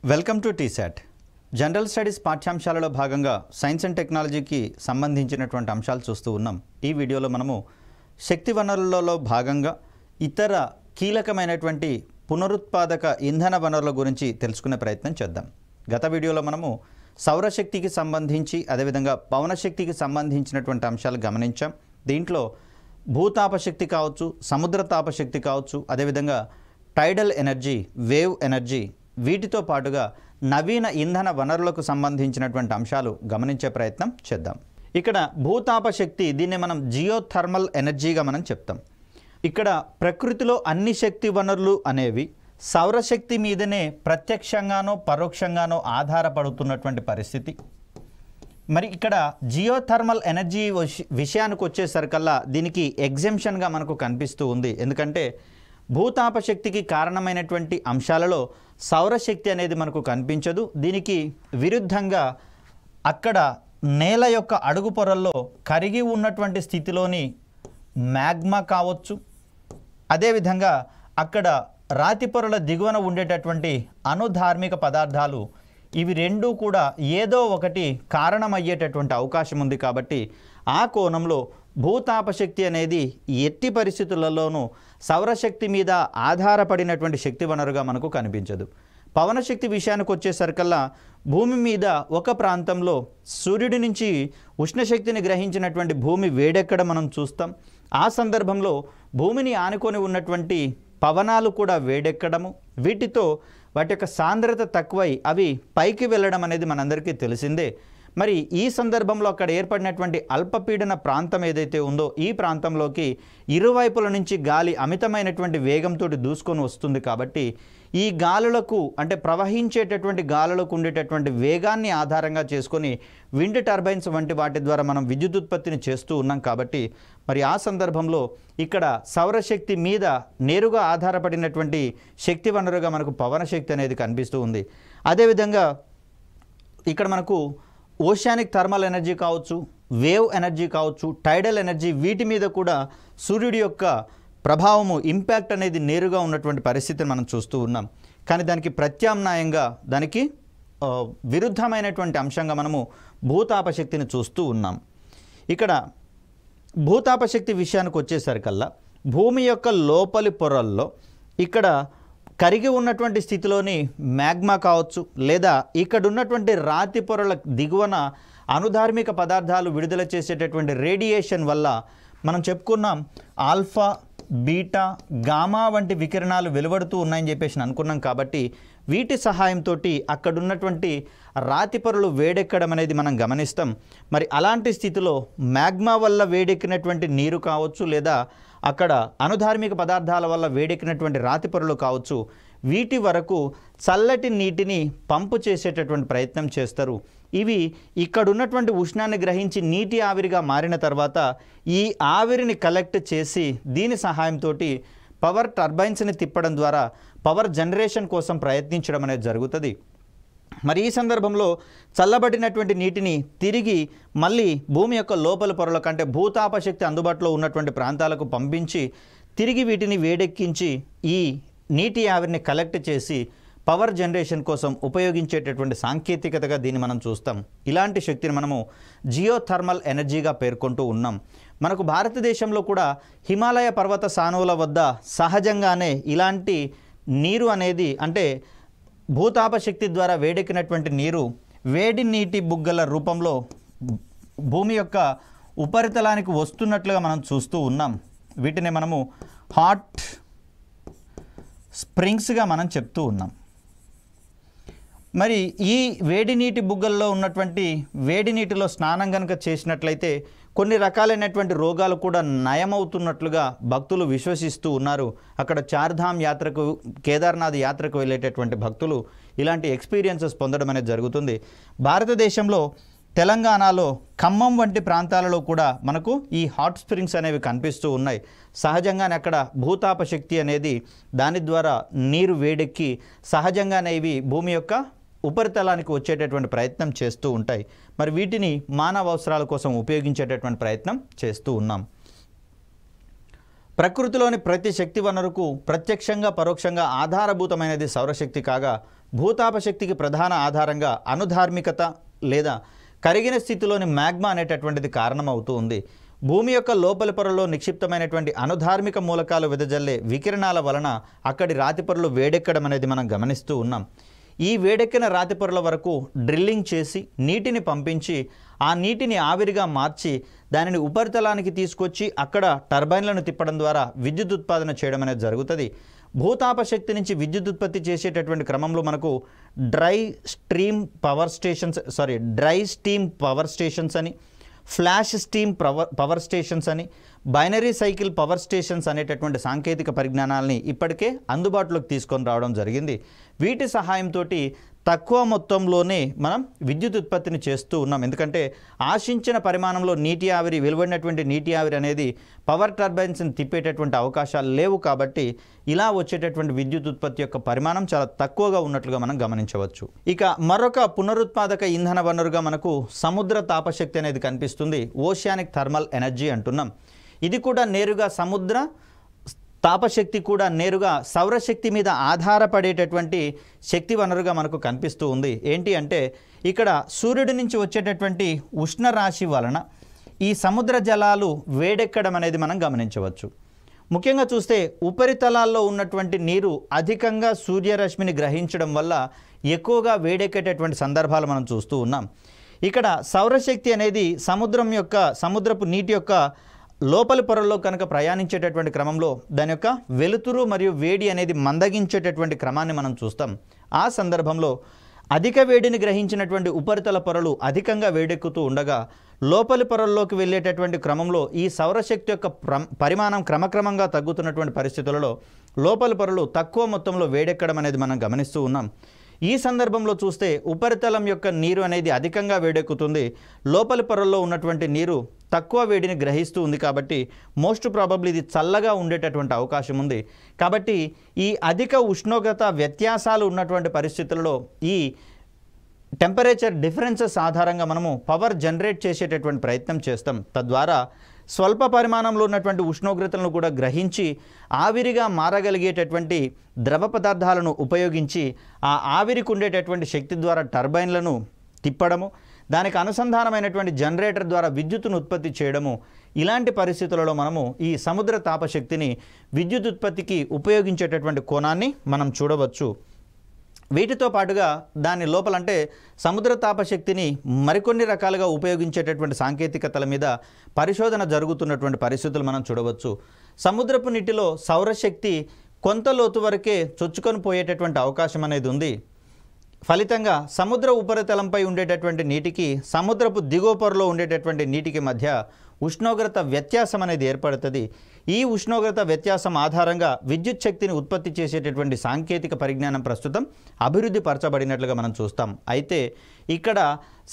Welcome to T SAT. General studies పాఠ్యాంశాలలో భాగంగా science and టెక్నాలజీకి సంబంధించినటువంటి అంశాలు చూస్తూ ఉన్నాం. ఈ వీడియోలో మనము శక్తి వనరులలో భాగంగా ఇతర కీలకమైనటువంటి పునరుత్పాదక ఇంధన వనరుల గురించి తెలుసుకునే ప్రయత్నం చేద్దాం. గత వీడియోలో మనము సౌరశక్తికి సంబంధించి అదేవిధంగా పవనశక్తికి సంబంధించినటువంటి అంశాలు గమనించాం. దీంట్లో భూతాపశక్తి కావచ్చు, సముద్ర తాపశక్తి కావచ్చు, అదేవిధంగా టైడల్ ఎనర్జీ, వేవ్ ఎనర్జీ, వీటితో పాటుగా నవీన ఇంధన వనరులకు సంబంధించినటువంటి అంశాలు గమనించే ప్రయత్నం చేద్దాం. ఇక్కడ భూతాపశక్తి, దీన్ని మనం జియోథర్మల్ ఎనర్జీగా మనం చెప్తాం. ఇక్కడ ప్రకృతిలో అన్ని శక్తి వనరులు అనేవి సౌరశక్తి మీదనే ప్రత్యక్షంగానో పరోక్షంగానో ఆధారపడుతున్నటువంటి పరిస్థితి. మరి ఇక్కడ జియోథర్మల్ ఎనర్జీ విషయానికి వచ్చేసరికల్లా దీనికి ఎగ్జెంప్షన్గా మనకు కనిపిస్తూ ఉంది. ఎందుకంటే భూతాపశక్తికి కారణమైనటువంటి అంశాలలో సౌరశక్తి అనేది మనకు కనిపించదు. దీనికి విరుద్ధంగా అక్కడ నేల యొక్క అడుగు పొరల్లో కరిగి ఉన్నటువంటి స్థితిలోని మ్యాగ్మా కావచ్చు, అదేవిధంగా అక్కడ రాతి పొరల దిగువన ఉండేటటువంటి అణుధార్మిక పదార్థాలు, ఇవి రెండూ కూడా ఏదో ఒకటి కారణమయ్యేటటువంటి అవకాశం ఉంది. కాబట్టి ఆ కోణంలో భూతాపశక్తి అనేది ఎట్టి పరిస్థితులలోనూ సౌరశక్తి మీద ఆధారపడినటువంటి శక్తి వనరుగా మనకు కనిపించదు. పవనశక్తి విషయానికి వచ్చేసరికల్లా భూమి మీద ఒక ప్రాంతంలో సూర్యుడి నుంచి ఉష్ణశక్తిని గ్రహించినటువంటి భూమి వేడెక్కడ మనం చూస్తాం. ఆ సందర్భంలో భూమిని ఆనుకొని ఉన్నటువంటి పవనాలు కూడా వేడెక్కడము, వీటితో వాటి యొక్క సాంద్రత తక్కువై అవి పైకి వెళ్ళడం అనేది మనందరికీ తెలిసిందే. మరి ఈ సందర్భంలో అక్కడ ఏర్పడినటువంటి అల్పపీడన ప్రాంతం ఏదైతే ఉందో ఈ ప్రాంతంలోకి ఇరువైపుల నుంచి గాలి అమితమైనటువంటి వేగంతో దూసుకొని వస్తుంది. కాబట్టి ఈ గాలులకు, అంటే ప్రవహించేటటువంటి గాలులకు ఉండేటటువంటి వేగాన్ని ఆధారంగా చేసుకొని విండ్ టర్బైన్స్ వంటి వాటి ద్వారా మనం విద్యుత్ ఉత్పత్తిని చేస్తూ ఉన్నాం. కాబట్టి మరి ఆ సందర్భంలో ఇక్కడ సౌరశక్తి మీద నేరుగా ఆధారపడినటువంటి శక్తి వనరుగా మనకు పవనశక్తి అనేది కనిపిస్తూ ఉంది. అదేవిధంగా ఇక్కడ మనకు ఓషానిక్ థర్మల్ ఎనర్జీ కావచ్చు, వేవ్ ఎనర్జీ కావచ్చు, టైడల్ ఎనర్జీ, వీటి మీద కూడా సూర్యుడి యొక్క ప్రభావము, ఇంపాక్ట్ అనేది నేరుగా ఉన్నటువంటి పరిస్థితిని మనం చూస్తూ ఉన్నాం. కానీ దానికి ప్రత్యామ్నాయంగా, దానికి విరుద్ధమైనటువంటి అంశంగా మనము భూతాపశక్తిని చూస్తూ ఉన్నాం. ఇక్కడ భూతాపశక్తి విషయానికి వచ్చేసరికల్లా భూమి యొక్క లోపలి పొరల్లో ఇక్కడ కరిగి ఉన్నటువంటి స్థితిలోని మ్యాగ్మా కావచ్చు, లేదా ఇక్కడ ఉన్నటువంటి రాతి పొరల దిగువన అణుధార్మిక పదార్థాలు విడుదల చేసేటటువంటి రేడియేషన్ వల్ల మనం చెప్పుకున్నాం ఆల్ఫా, బీటా, గామా వంటి వికిరణాలు వెలువడుతూ ఉన్నాయని చెప్పేసి అనుకున్నాం. కాబట్టి వీటి సహాయంతో అక్కడ ఉన్నటువంటి రాతి పొరలు వేడెక్కడం అనేది మనం గమనిస్తాం. మరి అలాంటి స్థితిలో మ్యాగ్మా వల్ల వేడెక్కినటువంటి నీరు కావచ్చు, లేదా అక్కడ అణుధార్మిక పదార్థాల వల్ల వేడెక్కినటువంటి రాతి పొరలు కావచ్చు, వీటి వరకు చల్లటి నీటిని పంపు చేసేటటువంటి ప్రయత్నం చేస్తారు. ఇవి ఇక్కడ ఉన్నటువంటి ఉష్ణాన్ని గ్రహించి నీటి ఆవిరిగా మారిన తర్వాత ఈ ఆవిరిని కలెక్ట్ చేసి దీని సహాయంతో పవర్ టర్బైన్స్ని తిప్పడం ద్వారా పవర్ జనరేషన్ కోసం ప్రయత్నించడం అనేది జరుగుతుంది. మరి ఈ సందర్భంలో చల్లబడినటువంటి నీటిని తిరిగి మళ్ళీ భూమి యొక్క లోపల పొరల కంటే భూతాపశక్తి అందుబాటులో ఉన్నటువంటి ప్రాంతాలకు పంపించి తిరిగి వీటిని వేడెక్కించి ఈ నీటి ఆవిరిని కలెక్ట్ చేసి పవర్ జనరేషన్ కోసం ఉపయోగించేటటువంటి సాంకేతికతగా దీన్ని మనం చూస్తాం. ఇలాంటి శక్తిని మనము జియోథర్మల్ ఎనర్జీగా పేర్కొంటూ ఉన్నాం. మనకు భారతదేశంలో కూడా హిమాలయ పర్వత సానువుల వద్ద సహజంగానే ఇలాంటి నీరు అనేది, అంటే భూతాపశక్తి ద్వారా వేడెక్కినటువంటి నీరు వేడి నీటి బుగ్గల రూపంలో భూమి యొక్క ఉపరితలానికి వస్తున్నట్లుగా మనం చూస్తూ ఉన్నాం. వీటిని మనము హాట్ స్ప్రింగ్స్గా మనం చెప్తూ ఉన్నాం. మరి ఈ వేడి నీటి బుగ్గల్లో ఉన్నటువంటి వేడి నీటిలో స్నానం కనుక చేసినట్లయితే కొన్ని రకాలైనటువంటి రోగాలు కూడా నయమవుతున్నట్లుగా భక్తులు విశ్వసిస్తూ ఉన్నారు. అక్కడ చార్ధామ్ యాత్రకు, కేదార్నాథ్ యాత్రకు వెళ్ళేటటువంటి భక్తులు ఇలాంటి ఎక్స్పీరియన్సెస్ పొందడం అనేది జరుగుతుంది. భారతదేశంలో తెలంగాణలో ఖమ్మం వంటి ప్రాంతాలలో కూడా మనకు ఈ హాట్ స్ప్రింగ్స్ అనేవి కనిపిస్తూ ఉన్నాయి. సహజంగానే అక్కడ భూతాపశక్తి అనేది దాని ద్వారా నీరు వేడెక్కి సహజంగానే ఇవి భూమి యొక్క ఉపరితలానికి వచ్చేటటువంటి ప్రయత్నం చేస్తూ ఉంటాయి. మరి వీటిని మానవ అవసరాల కోసం ఉపయోగించేటటువంటి ప్రయత్నం చేస్తూ ఉన్నాం. ప్రకృతిలోని ప్రతి శక్తి వనరుకు ప్రత్యక్షంగా పరోక్షంగా ఆధారభూతమైనది సౌరశక్తి కాగా భూతాప శక్తికి ప్రధాన ఆధారంగా అనుధార్మికత లేదా కరిగిన స్థితిలోని మ్యాగ్మా అనేటటువంటిది కారణమవుతూ ఉంది. భూమి యొక్క లోపలి పొరలో నిక్షిప్తమైనటువంటి అనుధార్మిక మూలకాలు వెదజల్లే వికిరణాల వలన అక్కడి రాతి పొరలు వేడెక్కడం అనేది మనం గమనిస్తూ ఉన్నాం. ఈ వేడెక్కిన రాతి పొరల వరకు డ్రిల్లింగ్ చేసి నీటిని పంపించి ఆ నీటిని ఆవిరిగా మార్చి దానిని ఉపరితలానికి తీసుకొచ్చి అక్కడ టర్బైన్లను తిప్పడం ద్వారా విద్యుత్ ఉత్పాదన చేయడం అనేది జరుగుతుంది. భూతాప శక్తి నుంచి విద్యుత్ ఉత్పత్తి చేసేటటువంటి క్రమంలో మనకు డ్రై స్టీమ్ పవర్ స్టేషన్స్ అని, ఫ్లాష్ స్టీమ్ పవర్ స్టేషన్స్ అని, బైనరీ సైకిల్ పవర్ స్టేషన్స్ అనేటటువంటి సాంకేతిక పరిజ్ఞానాలని ఇప్పటికే అందుబాటులోకి తీసుకొని రావడం జరిగింది. వీటి సహాయంతో తక్కువ మొత్తంలోనే మనం విద్యుత్ ఉత్పత్తిని చేస్తూ ఉన్నాం. ఎందుకంటే ఆశించిన పరిమాణంలో నీటి ఆవిరి, వెలువడినటువంటి నీటి ఆవిరి అనేది పవర్ టర్బైన్స్ని తిప్పేటటువంటి అవకాశాలు లేవు. కాబట్టి ఇలా వచ్చేటటువంటి విద్యుత్ ఉత్పత్తి యొక్క పరిమాణం చాలా తక్కువగా ఉన్నట్లుగా మనం గమనించవచ్చు. ఇక మరొక పునరుత్పాదక ఇంధన వనరుగా మనకు సముద్ర తాపశక్తి అనేది కనిపిస్తుంది. ఓషియానిక్ థర్మల్ ఎనర్జీ అంటున్నాం. ఇది కూడా నేరుగా సముద్ర తాపశక్తి కూడా నేరుగా సౌరశక్తి మీద ఆధారపడేటటువంటి శక్తి వనరుగా మనకు కనిపిస్తూ ఉంది. ఏంటి అంటే ఇక్కడ సూర్యుడి నుంచి వచ్చేటటువంటి ఉష్ణరాశి వలన ఈ సముద్ర జలాలు వేడెక్కడం అనేది మనం గమనించవచ్చు. ముఖ్యంగా చూస్తే ఉపరితలాల్లో ఉన్నటువంటి నీరు అధికంగా సూర్యరశ్మిని గ్రహించడం వల్ల ఎక్కువగా వేడెక్కేటటువంటి సందర్భాలు మనం చూస్తూ ఉన్నాం. ఇక్కడ సౌరశక్తి అనేది సముద్రపు నీటి యొక్క లోపలి పొరల్లో కనుక ప్రయాణించేటటువంటి క్రమంలో దాని యొక్క వెలుతురు మరియు వేడి అనేది మందగించేటటువంటి క్రమాన్ని మనం చూస్తాం. ఆ సందర్భంలో అధిక వేడిని గ్రహించినటువంటి ఉపరితల పొరలు అధికంగా వేడెక్కుతూ ఉండగా లోపలి పొరల్లోకి వెళ్ళేటటువంటి క్రమంలో ఈ సౌరశక్తి యొక్క పరిమాణం క్రమక్రమంగా తగ్గుతున్నటువంటి పరిస్థితులలో లోపలి పొరలు తక్కువ మొత్తంలో వేడెక్కడం అనేది మనం గమనిస్తూ ఉన్నాం. ఈ సందర్భంలో చూస్తే ఉపరితలం యొక్క నీరు అనేది అధికంగా వేడెక్కుతుంది. లోపలి పొరల్లో ఉన్నటువంటి నీరు తక్కువ వేడిని గ్రహిస్తూ ఉంది. కాబట్టి మోస్ట్ ప్రాబబ్లీ ఇది చల్లగా ఉండేటటువంటి అవకాశం ఉంది. కాబట్టి ఈ అధిక ఉష్ణోగ్రత వ్యత్యాసాలు ఉన్నటువంటి పరిస్థితుల్లో ఈ టెంపరేచర్ డిఫరెన్సెస్ ఆధారంగా మనము పవర్ జనరేట్ చేసేటటువంటి ప్రయత్నం చేస్తాం. తద్వారా స్వల్ప పరిమాణంలో ఉన్నటువంటి ఉష్ణోగ్రతలను కూడా గ్రహించి ఆవిరిగా మారగలిగేటటువంటి ద్రవ పదార్థాలను ఉపయోగించి ఆ ఆవిరికి ఉండేటటువంటి శక్తి ద్వారా టర్బైన్లను తిప్పడము, దానికి అనుసంధానమైనటువంటి జనరేటర్ ద్వారా విద్యుత్తును ఉత్పత్తి చేయడము, ఇలాంటి పరిస్థితులలో మనము ఈ సముద్ర తాపశక్తిని విద్యుత్ ఉత్పత్తికి ఉపయోగించేటటువంటి కోణాన్ని మనం చూడవచ్చు. వీటితో పాటుగా దాని లోపలంటే సముద్ర తాపశక్తిని మరికొన్ని రకాలుగా ఉపయోగించేటటువంటి సాంకేతికతల మీద పరిశోధన జరుగుతున్నటువంటి పరిస్థితులు మనం చూడవచ్చు. సముద్రపు నీటిలో సౌరశక్తి కొంత లోతు వరకే చొచ్చుకొని పోయేటటువంటి అవకాశం అనేది ఉంది. ఫలితంగా సముద్ర ఉపరితలంపై ఉండేటటువంటి నీటికి సముద్రపు దిగువ పొరలో ఉండేటటువంటి నీటికి మధ్య ఉష్ణోగ్రత వ్యత్యాసం అనేది ఏర్పడుతుంది. ఈ ఉష్ణోగ్రత వ్యత్యాసం ఆధారంగా విద్యుత్ శక్తిని ఉత్పత్తి చేసేటటువంటి సాంకేతిక పరిజ్ఞానం ప్రస్తుతం అభివృద్ధి పరచబడినట్లుగా మనం చూస్తాం. అయితే ఇక్కడ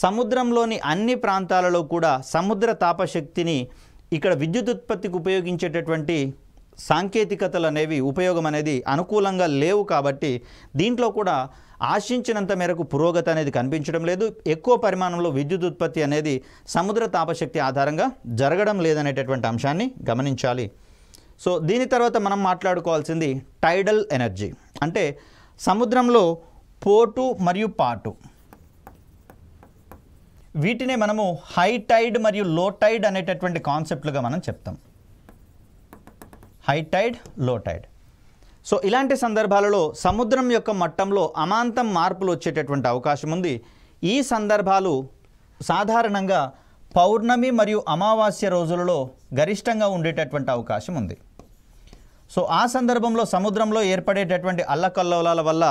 సముద్రంలోని అన్ని ప్రాంతాలలో కూడా సముద్ర తాపశక్తిని ఇక్కడ విద్యుత్ ఉత్పత్తికి ఉపయోగించేటటువంటి సాంకేతికతలు అనేవి ఉపయోగం అనేది అనుకూలంగా లేవు. కాబట్టి దీంట్లో కూడా ఆశించినంత మేరకు పురోగతి అనేది కనిపించడం లేదు. ఎక్కువ పరిమాణంలో విద్యుత్ ఉత్పత్తి అనేది సముద్ర తాపశక్తి ఆధారంగా జరగడం లేదనేటటువంటి అంశాన్ని గమనించాలి. సో దీని తర్వాత మనం మాట్లాడుకోవాల్సింది టైడల్ ఎనర్జీ. అంటే సముద్రంలో పోటు మరియు పాటు, వీటినే మనము హై టైడ్ మరియు లో టైడ్ అనేటటువంటి కాన్సెప్ట్లుగా మనం చెప్తాం. హై టైడ్, లో టైడ్. సో ఇలాంటి సందర్భాలలో సముద్రం యొక్క మట్టంలో అమాంతం మార్పులు వచ్చేటటువంటి అవకాశం ఉంది. ఈ సందర్భాలు సాధారణంగా పౌర్ణమి మరియు అమావాస్య రోజులలో గరిష్టంగా ఉండేటటువంటి అవకాశం ఉంది. సో ఆ సందర్భంలో సముద్రంలో ఏర్పడేటటువంటి అల్లకల్లోలాల వల్ల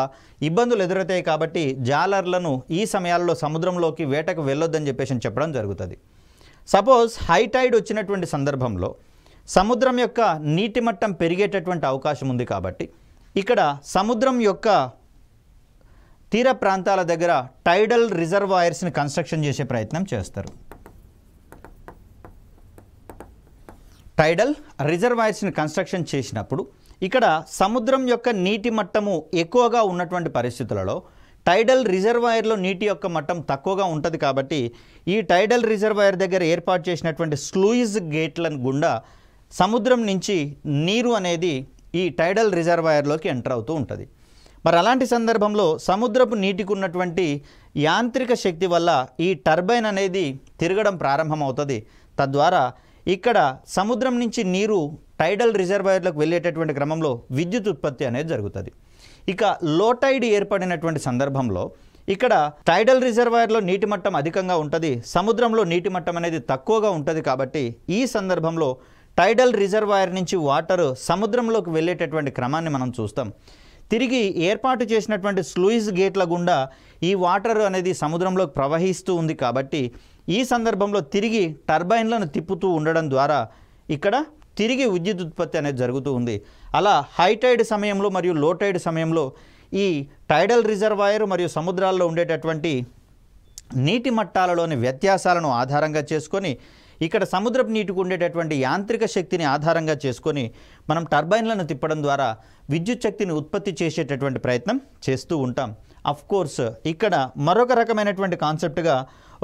ఇబ్బందులు ఎదురవుతాయి. కాబట్టి జాలర్లను ఈ సమయాల్లో సముద్రంలోకి వేటకు వెళ్ళొద్దని చెప్పేసి చెప్పడం జరుగుతుంది. సపోజ్ హై టైడ్ వచ్చినటువంటి సందర్భంలో సముద్రం యొక్క నీటి మట్టం పెరిగేటటువంటి అవకాశం ఉంది. కాబట్టి ఇక్కడ సముద్రం యొక్క తీర ప్రాంతాల దగ్గర టైడల్ రిజర్వాయర్స్ని కన్స్ట్రక్షన్ చేసే ప్రయత్నం చేస్తారు. టైడల్ రిజర్వాయర్స్ని కన్స్ట్రక్షన్ చేసినప్పుడు ఇక్కడ సముద్రం యొక్క నీటి మట్టము ఎక్కువగా ఉన్నటువంటి పరిస్థితులలో టైడల్ రిజర్వాయర్లో నీటి యొక్క మట్టం తక్కువగా ఉంటుంది. కాబట్టి ఈ టైడల్ రిజర్వాయర్ దగ్గర ఏర్పాటు చేసినటువంటి స్లూయిజ్ గేట్లను గుండా సముద్రం నుంచి నీరు అనేది ఈ టైడల్ రిజర్వాయర్లోకి ఎంటర్ అవుతూ ఉంటుంది. మరి అలాంటి సందర్భంలో సముద్రపు నీటికి ఉన్నటువంటి యాంత్రిక శక్తి వల్ల ఈ టర్బైన్ అనేది తిరగడం ప్రారంభమవుతుంది. తద్వారా ఇక్కడ సముద్రం నుంచి నీరు టైడల్ రిజర్వాయర్లకు వెళ్ళేటటువంటి క్రమంలో విద్యుత్ ఉత్పత్తి అనేది జరుగుతుంది. ఇక లో టైడ్ ఏర్పడినటువంటి సందర్భంలో ఇక్కడ టైడల్ రిజర్వాయర్లో నీటి మట్టం అధికంగా ఉంటుంది, సముద్రంలో నీటి మట్టం అనేది తక్కువగా ఉంటుంది. కాబట్టి ఈ సందర్భంలో టైడల్ రిజర్వాయర్ నుంచి వాటర్ సముద్రంలోకి వెళ్ళేటటువంటి క్రమాన్ని మనం చూస్తాం. తిరిగి ఏర్పాటు చేసినటువంటి స్లూయిస్ గేట్ల గుండా ఈ వాటర్ అనేది సముద్రంలోకి ప్రవహిస్తూ ఉంది. కాబట్టి ఈ సందర్భంలో తిరిగి టర్బైన్లను తిప్పుతూ ఉండడం ద్వారా ఇక్కడ తిరిగి విద్యుత్ ఉత్పత్తి అనేది జరుగుతూ ఉంది. అలా హై టైడ్ సమయంలో మరియు లో టైడ్ సమయంలో ఈ టైడల్ రిజర్వాయర్ మరియు సముద్రాల్లో ఉండేటటువంటి నీటి మట్టాలలోని వ్యత్యాసాలను ఆధారంగా చేసుకొని ఇక్కడ సముద్రపు నీటికి ఉండేటటువంటి యాంత్రిక శక్తిని ఆధారంగా చేసుకొని మనం టర్బైన్లను తిప్పడం ద్వారా విద్యుత్ శక్తిని ఉత్పత్తి చేసేటటువంటి ప్రయత్నం చేస్తూ ఉంటాం. అఫ్ కోర్స్ ఇక్కడ మరొక రకమైనటువంటి కాన్సెప్ట్గా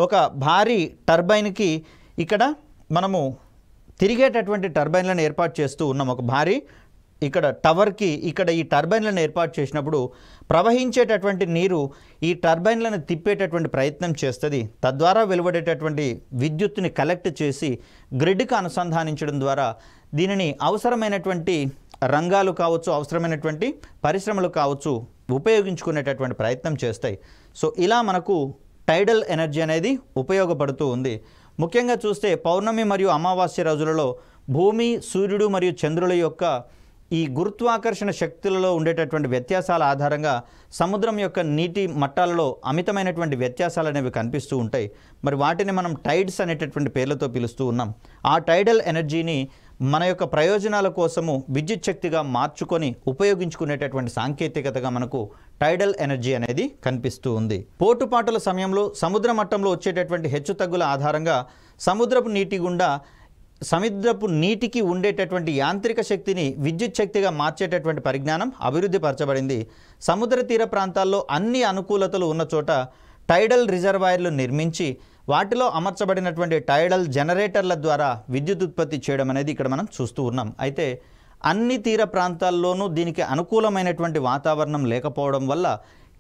ఒక భారీ టర్బైన్కి ఇక్కడ మనము తిరిగేటటువంటి టర్బైన్లను ఏర్పాటు చేస్తూ ఉన్నాం. ఒక భారీ ఇక్కడ టవర్కి ఇక్కడ ఈ టర్బైన్లను ఏర్పాటు చేసినప్పుడు ప్రవహించేటటువంటి నీరు ఈ టర్బైన్లను తిప్పేటటువంటి ప్రయత్నం చేస్తుంది. తద్వారా వెలువడేటటువంటి విద్యుత్తుని కలెక్ట్ చేసి గ్రిడ్కి అనుసంధానించడం ద్వారా దీనిని అవసరమైనటువంటి రంగాలు కావచ్చు, అవసరమైనటువంటి పరిశ్రమలు కావచ్చు ఉపయోగించుకునేటటువంటి ప్రయత్నం చేస్తాయి. సో ఇలా మనకు టైడల్ ఎనర్జీ అనేది ఉపయోగపడుతూ ఉంది. ముఖ్యంగా చూస్తే పౌర్ణమి మరియు అమావాస్య రోజులలో భూమి, సూర్యుడు మరియు చంద్రుల యొక్క ఈ గురుత్వాకర్షణ శక్తులలో ఉండేటటువంటి వ్యత్యాసాల ఆధారంగా సముద్రం యొక్క నీటి మట్టాలలో అమితమైనటువంటి వ్యత్యాసాలు అనేవి కనిపిస్తూ ఉంటాయి. మరి వాటిని మనం టైడ్స్ అనేటటువంటి పేర్లతో పిలుస్తూ ఉన్నాం. ఆ టైడల్ ఎనర్జీని మన యొక్క ప్రయోజనాల కోసము విద్యుత్ శక్తిగా మార్చుకొని ఉపయోగించుకునేటటువంటి సాంకేతికతగా మనకు టైడల్ ఎనర్జీ అనేది కనిపిస్తూ ఉంది. పోటుపాటుల సమయంలో సముద్ర మట్టంలో వచ్చేటటువంటి హెచ్చుతగ్గుల ఆధారంగా సముద్రపు నీటికి ఉండేటటువంటి యాంత్రిక శక్తిని విద్యుత్ శక్తిగా మార్చేటటువంటి పరిజ్ఞానం అభివృద్ధి పరచబడింది. సముద్ర తీర ప్రాంతాల్లో అన్ని అనుకూలతలు ఉన్న చోట టైడల్ రిజర్వాయర్లు నిర్మించి వాటిలో అమర్చబడినటువంటి టైడల్ జనరేటర్ల ద్వారా విద్యుత్ ఉత్పత్తి చేయడం అనేది ఇక్కడ మనం చూస్తూ ఉన్నాం. అయితే అన్ని తీర ప్రాంతాల్లోనూ దీనికి అనుకూలమైనటువంటి వాతావరణం లేకపోవడం వల్ల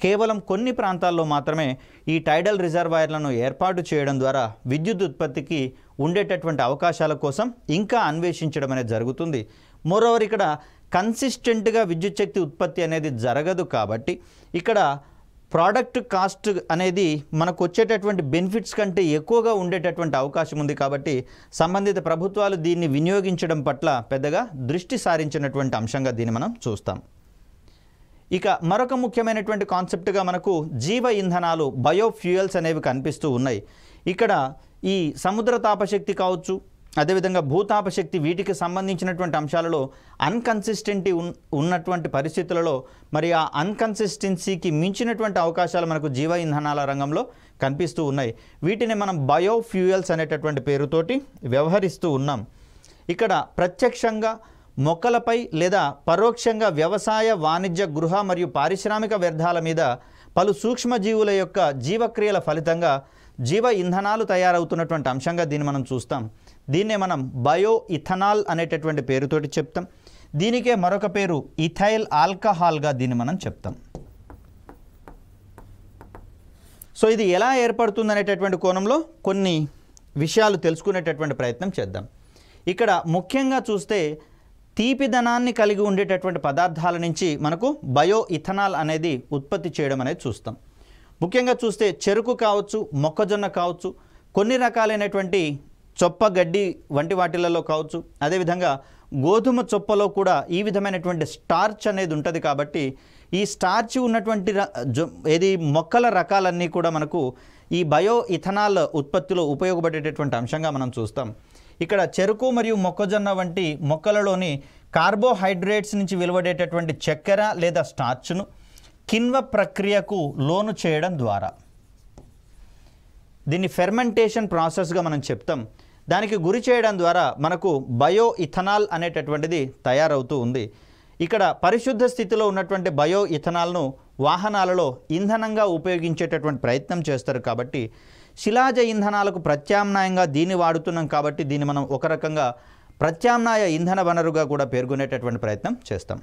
కేవలం కొన్ని ప్రాంతాల్లో మాత్రమే ఈ టైడల్ రిజర్వాయర్లను ఏర్పాటు చేయడం ద్వారా విద్యుత్ ఉత్పత్తికి ఉండేటటువంటి అవకాశాల కోసం ఇంకా అన్వేషించడం అనేది జరుగుతుంది. మోరోవర్ ఇక్కడ కన్సిస్టెంట్గా విద్యుత్ శక్తి ఉత్పత్తి అనేది జరగదు. కాబట్టి ఇక్కడ ప్రోడక్ట్ కాస్ట్ అనేది మనకు వచ్చేటటువంటి బెనిఫిట్స్ కంటే ఎక్కువగా ఉండేటటువంటి అవకాశం ఉంది. కాబట్టి సంబంధిత ప్రభుత్వాలు దీన్ని వినియోగించడం పట్ల పెద్దగా దృష్టి సారించినటువంటి అంశంగా దీన్ని మనం చూస్తాం. ఇక మరొక ముఖ్యమైనటువంటి కాన్సెప్ట్గా మనకు జీవ ఇంధనాలు, బయోఫ్యూయల్స్ అనేవి కనిపిస్తూ ఉన్నాయి. ఇక్కడ ఈ సముద్ర తాపశక్తి కావచ్చు, అదేవిధంగా భూతాపశక్తి, వీటికి సంబంధించినటువంటి అంశాలలో అన్కన్సిస్టెంటీ ఉన్నటువంటి పరిస్థితులలో మరి ఆ అన్కన్సిస్టెన్సీకి మించినటువంటి అవకాశాలు మనకు జీవ ఇంధనాల రంగంలో కనిపిస్తూ ఉన్నాయి. వీటిని మనం బయోఫ్యూయల్స్ అనేటటువంటి పేరుతోటి వ్యవహరిస్తూ ఉన్నాం. ఇక్కడ ప్రత్యక్షంగా మొక్కలపై లేదా పరోక్షంగా వ్యవసాయ, వాణిజ్య, గృహ మరియు పారిశ్రామిక వ్యర్థాల మీద పలు సూక్ష్మజీవుల యొక్క జీవక్రియల ఫలితంగా జీవ ఇంధనాలు తయారవుతున్నటువంటి అంశంగా దీన్ని మనం చూస్తాం. దీన్నే మనం బయో ఇథనాల్ అనేటటువంటి పేరుతోటి చెప్తాం. దీనికే మరొక పేరు ఇథైల్ ఆల్కహాల్గా దీన్ని మనం చెప్తాం. సో ఇది ఎలా ఏర్పడుతుంది అనేటటువంటి కోణంలో కొన్ని విషయాలు తెలుసుకునేటటువంటి ప్రయత్నం చేద్దాం. ఇక్కడ ముఖ్యంగా చూస్తే తీపిదనాన్ని కలిగి ఉండేటటువంటి పదార్థాల నుంచి మనకు బయో ఇథనాల్ అనేది ఉత్పత్తి చేయడం అనేది చూస్తాం. ముఖ్యంగా చూస్తే చెరుకు కావచ్చు, మొక్కజొన్న కావచ్చు, కొన్ని రకాలైనటువంటి చొప్ప గడ్డి వంటి వాటిలలో కావచ్చు, అదేవిధంగా గోధుమ చొప్పలో కూడా ఈ విధమైనటువంటి స్టార్చ్ అనేది ఉంటుంది. కాబట్టి ఈ స్టార్చ్ ఉన్నటువంటి మొక్కల రకాలన్నీ కూడా మనకు ఈ బయో ఇథనాల్ ఉత్పత్తిలో ఉపయోగపడేటటువంటి అంశంగా మనం చూస్తాం. ఇక్కడ చెరుకు మరియు మొక్కజొన్న వంటి మొక్కలలోని కార్బోహైడ్రేట్స్ నుంచి వెలువడేటటువంటి చక్కెర లేదా స్టార్చ్ను కిణ్వ ప్రక్రియకు లోను చేయడం ద్వారా, దీన్ని ఫెర్మెంటేషన్ ప్రాసెస్గా మనం చెప్తాం, దానికి గురి చేయడం ద్వారా మనకు బయో ఇథనాల్ అనేటటువంటిది తయారవుతూ ఉంది. ఇక్కడ పరిశుద్ధ స్థితిలో ఉన్నటువంటి బయో ఇథనాల్ను వాహనాలలో ఇంధనంగా ఉపయోగించేటటువంటి ప్రయత్నం చేస్తారు. కాబట్టి శిలాజ ఇంధనాలకు ప్రత్యామ్నాయంగా దీన్ని వాడుతున్నాం. కాబట్టి దీన్ని మనం ఒక రకంగా ప్రత్యామ్నాయ ఇంధన వనరుగా కూడా పేర్కొనేటటువంటి ప్రయత్నం చేస్తాం.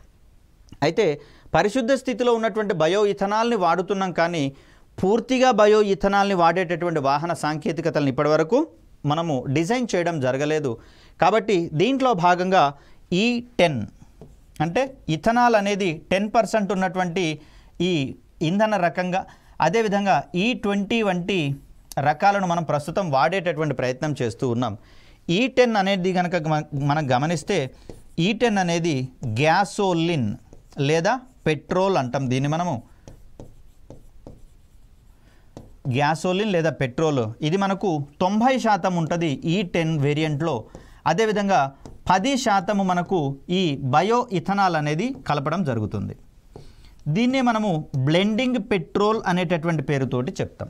అయితే పరిశుద్ధ స్థితిలో ఉన్నటువంటి బయో ఇథనాల్ని వాడుతున్నాం, కానీ పూర్తిగా బయో ఇథనాల్ని వాడేటటువంటి వాహన సాంకేతికతలను ఇప్పటివరకు మనము డిజైన్ చేయడం జరగలేదు. కాబట్టి దీంట్లో భాగంగా E10 అంటే ఇథనాల్ అనేది 10% ఉన్నటువంటి ఈ ఇంధన రకంగా, అదేవిధంగా E20 వంటి రకాలను మనం ప్రస్తుతం వాడేటటువంటి ప్రయత్నం చేస్తూ ఉన్నాం. E10 అనేది కనుక మనం గమనిస్తే E10 అనేది గ్యాసోలిన్ లేదా పెట్రోల్ అంటాం. దీన్ని మనము గ్యాసోలిన్ లేదా పెట్రోల్, ఇది మనకు 90% ఉంటుంది E10 వేరియంట్లో. అదేవిధంగా 10% మనకు ఈ బయో ఇథనాల్ అనేది కలపడం జరుగుతుంది. దీన్నే మనము బ్లెండింగ్ పెట్రోల్ అనేటటువంటి పేరుతోటి చెప్తాం.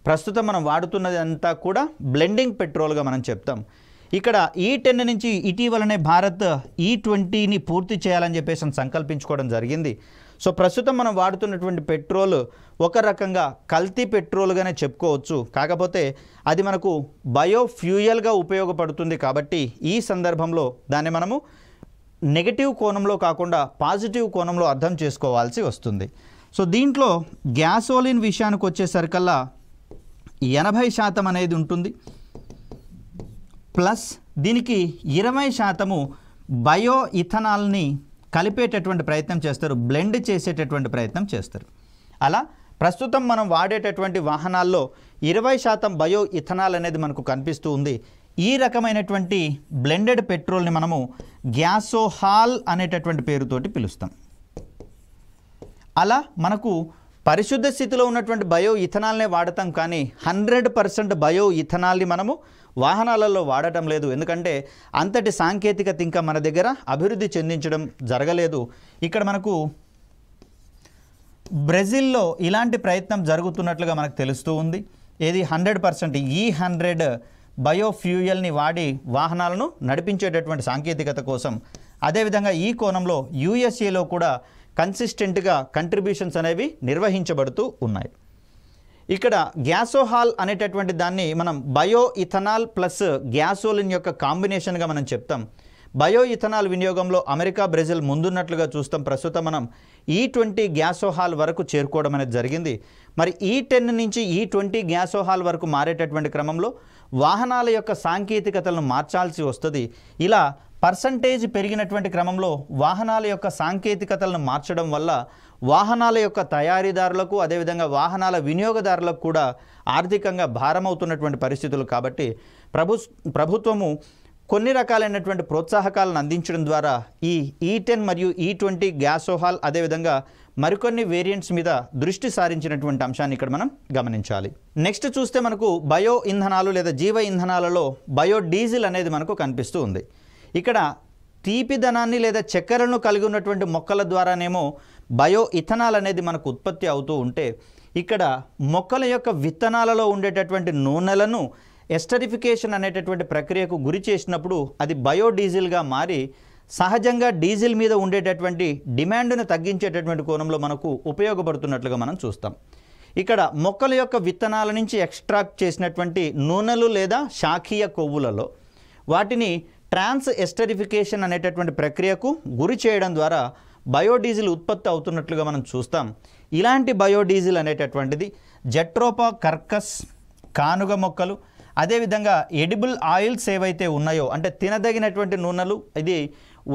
ప్రస్తుతం మనం వాడుతున్నది అంతా కూడా బ్లెండింగ్ పెట్రోల్గా మనం చెప్తాం. ఇక్కడ E10 నుంచి ఇటీవలనే భారత్ E20ని పూర్తి చేయాలని చెప్పేసి సంకల్పించుకోవడం జరిగింది. సో ప్రస్తుతం మనం వాడుతున్నటువంటి పెట్రోల్ ఒక రకంగా కల్తీ పెట్రోల్గానే చెప్పుకోవచ్చు. కాకపోతే అది మనకు బయోఫ్యూయల్గా ఉపయోగపడుతుంది. కాబట్టి ఈ సందర్భంలో దాన్ని మనము నెగటివ్ కోణంలో కాకుండా పాజిటివ్ కోణంలో అర్థం చేసుకోవాల్సి వస్తుంది. సో దీంట్లో గ్యాసోలిన్ విషయానికి వచ్చేసరికల్లా 80% అనేది ఉంటుంది, ప్లస్ దీనికి 20% బయో ఇథనాల్ని కలిపేటటువంటి ప్రయత్నం చేస్తారు, బ్లెండ్ చేసేటటువంటి ప్రయత్నం చేస్తారు. అలా ప్రస్తుతం మనం వాడేటటువంటి వాహనాల్లో 20% బయో ఇథనాల్ అనేది మనకు కనిపిస్తూ ఉంది. ఈ రకమైనటువంటి బ్లెండెడ్ పెట్రోల్ని మనము గ్యాసోహాల్ అనేటటువంటి పేరుతోటి పిలుస్తాం. అలా మనకు పరిశుద్ధ స్థితిలో ఉన్నటువంటి బయో ఇథనాల్నే వాడతాం, కానీ 100% బయో ఇథనాల్ని మనము వాహనాలలో వాడటం లేదు. ఎందుకంటే అంతటి సాంకేతికత ఇంకా మన దగ్గర అభివృద్ధి చెందించడం జరగలేదు. ఇక్కడ మనకు బ్రెజిల్లో ఇలాంటి ప్రయత్నం జరుగుతున్నట్లుగా మనకు తెలుస్తూ ఉంది. ఏది 100% E100 బయోఫ్యూయల్ని వాడి వాహనాలను నడిపించేటటువంటి సాంకేతికత కోసం. అదేవిధంగా ఈ కోణంలో USAలో కూడా కన్సిస్టెంట్గా కంట్రిబ్యూషన్స్ అనేవి నిర్వహించబడుతూ ఉన్నాయి. ఇక్కడ గ్యాసోహాల్ అనేటటువంటి దాన్ని మనం బయో ఇథనాల్ ప్లస్ గ్యాసోలిన్ యొక్క కాంబినేషన్గా మనం చెప్తాం. బయో ఇథనాల్ వినియోగంలో అమెరికా, బ్రెజిల్ ముందున్నట్లుగా చూస్తాం. ప్రస్తుతం మనం E20 గ్యాసోహాల్ వరకు చేరుకోవడం అనేది జరిగింది. మరి E10 నుంచి E20 గ్యాసోహాల్ వరకు మారేటటువంటి క్రమంలో వాహనాల యొక్క సాంకేతికతలను మార్చాల్సి వస్తుంది. ఇలా పర్సంటేజ్ పెరిగినటువంటి క్రమంలో వాహనాల యొక్క సాంకేతికతలను మార్చడం వల్ల వాహనాల యొక్క తయారీదారులకు, అదేవిధంగా వాహనాల వినియోగదారులకు కూడా ఆర్థికంగా భారమవుతున్నటువంటి పరిస్థితులు. కాబట్టి ప్రభుత్వము కొన్ని రకాలైనటువంటి ప్రోత్సాహకాలను అందించడం ద్వారా ఈ E10 మరియు E20 గ్యాసోహాల్, అదేవిధంగా మరికొన్ని వేరియంట్స్ మీద దృష్టి సారించినటువంటి అంశాన్ని ఇక్కడ మనం గమనించాలి. నెక్స్ట్ చూస్తే మనకు బయో ఇంధనాలు లేదా జీవ ఇంధనాలలో బయోడీజిల్ అనేది మనకు కనిపిస్తూ ఉంది. ఇక్కడ తీపిదనాన్ని లేదా చక్కెరను కలిగి ఉన్నటువంటి మొక్కల ద్వారానేమో బయో ఇథనాల్ అనేది మనకు ఉత్పత్తి అవుతూ ఉంటే, ఇక్కడ మొక్కల యొక్క విత్తనాలలో ఉండేటటువంటి నూనెలను ఎస్టరిఫికేషన్ అనేటటువంటి ప్రక్రియకు గురి చేసినప్పుడు అది బయోడీజిల్గా మారి సహజంగా డీజిల్ మీద ఉండేటటువంటి డిమాండ్ను తగ్గించేటటువంటి కోణంలో మనకు ఉపయోగపడుతున్నట్లుగా మనం చూస్తాం. ఇక్కడ మొక్కల యొక్క విత్తనాల నుంచి ఎక్స్ట్రాక్ట్ చేసినటువంటి నూనెలు లేదా శాఖీయ కొవ్వులలో వాటిని ట్రాన్స్ ఎస్టరిఫికేషన్ అనేటటువంటి ప్రక్రియకు గురి చేయడం ద్వారా బయోడీజిల్ ఉత్పత్తి అవుతున్నట్లుగా మనం చూస్తాం. ఇలాంటి బయోడీజిల్ అనేటటువంటిది జెట్రోపా కర్కస్, కానుగ మొక్కలు, అదేవిధంగా ఎడిబుల్ ఆయిల్స్ ఏవైతే ఉన్నాయో అంటే తినదగినటువంటి నూనెలు, ఇది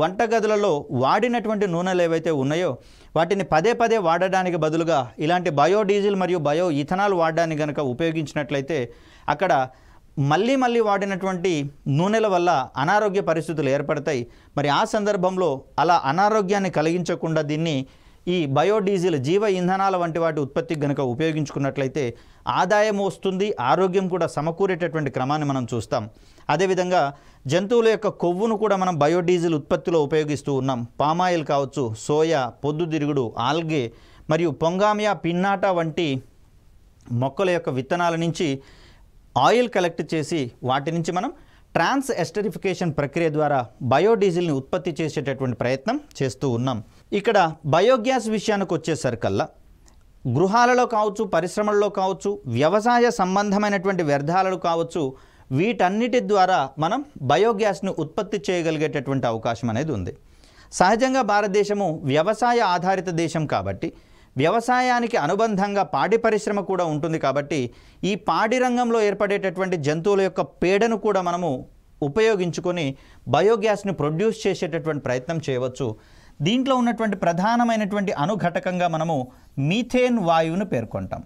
వంటగదులలో వాడినటువంటి నూనెలు ఏవైతే ఉన్నాయో వాటిని పదే పదే వాడడానికి బదులుగా ఇలాంటి బయోడీజిల్ మరియు బయో ఇథనాల్ వాడడానికి కనుక ఉపయోగించినట్లయితే అక్కడ మళ్ళీ వాడినటువంటి నూనెల వల్ల అనారోగ్య పరిస్థితులు ఏర్పడతాయి. మరి ఆ సందర్భంలో అలా అనారోగ్యాన్ని కలిగించకుండా దీన్ని ఈ బయోడీజిల్, జీవ ఇంధనాల వంటి వాటి ఉత్పత్తికి కనుక ఉపయోగించుకున్నట్లయితే ఆదాయం వస్తుంది, ఆరోగ్యం కూడా సమకూరేటటువంటి క్రమాన్ని మనం చూస్తాం. అదేవిధంగా జంతువుల యొక్క కొవ్వును కూడా మనం బయోడీజిల్ ఉత్పత్తిలో ఉపయోగిస్తూ ఉన్నాం. పామాయిల్ కావచ్చు, సోయా, పొద్దుతిరుగుడు, ఆల్గే మరియు పొంగామియా పిన్నాటా వంటి మొక్కల యొక్క విత్తనాల నుంచి ఆయిల్ కలెక్ట్ చేసి వాటి నుంచి మనం ట్రాన్స్ ఎస్టరిఫికేషన్ ప్రక్రియ ద్వారా బయోడీజిల్ని ఉత్పత్తి చేసేటటువంటి ప్రయత్నం చేస్తూ ఉన్నాం. ఇక్కడ బయోగ్యాస్ విషయానికి వచ్చేసరికల్లా గృహాలలో కావచ్చు, పరిశ్రమల్లో కావచ్చు, వ్యవసాయ సంబంధమైనటువంటి వ్యర్థాలను కావచ్చు, వీటన్నిటి ద్వారా మనం బయోగ్యాస్ను ఉత్పత్తి చేయగలిగేటటువంటి అవకాశం అనేది ఉంది. సహజంగా భారతదేశము వ్యవసాయ ఆధారిత దేశం కాబట్టి వ్యవసాయానికి అనుబంధంగా పాడి పరిశ్రమ కూడా ఉంటుంది కాబట్టి ఈ పాడి రంగంలో ఏర్పడేటటువంటి జంతువుల యొక్క పేడను కూడా మనము ఉపయోగించుకొని బయోగ్యాస్ని ప్రొడ్యూస్ చేసేటటువంటి ప్రయత్నం చేయవచ్చు. దీంట్లో ఉన్నటువంటి ప్రధానమైనటువంటి అనుఘటకంగా మనము మీథేన్ వాయువును పేర్కొంటాం.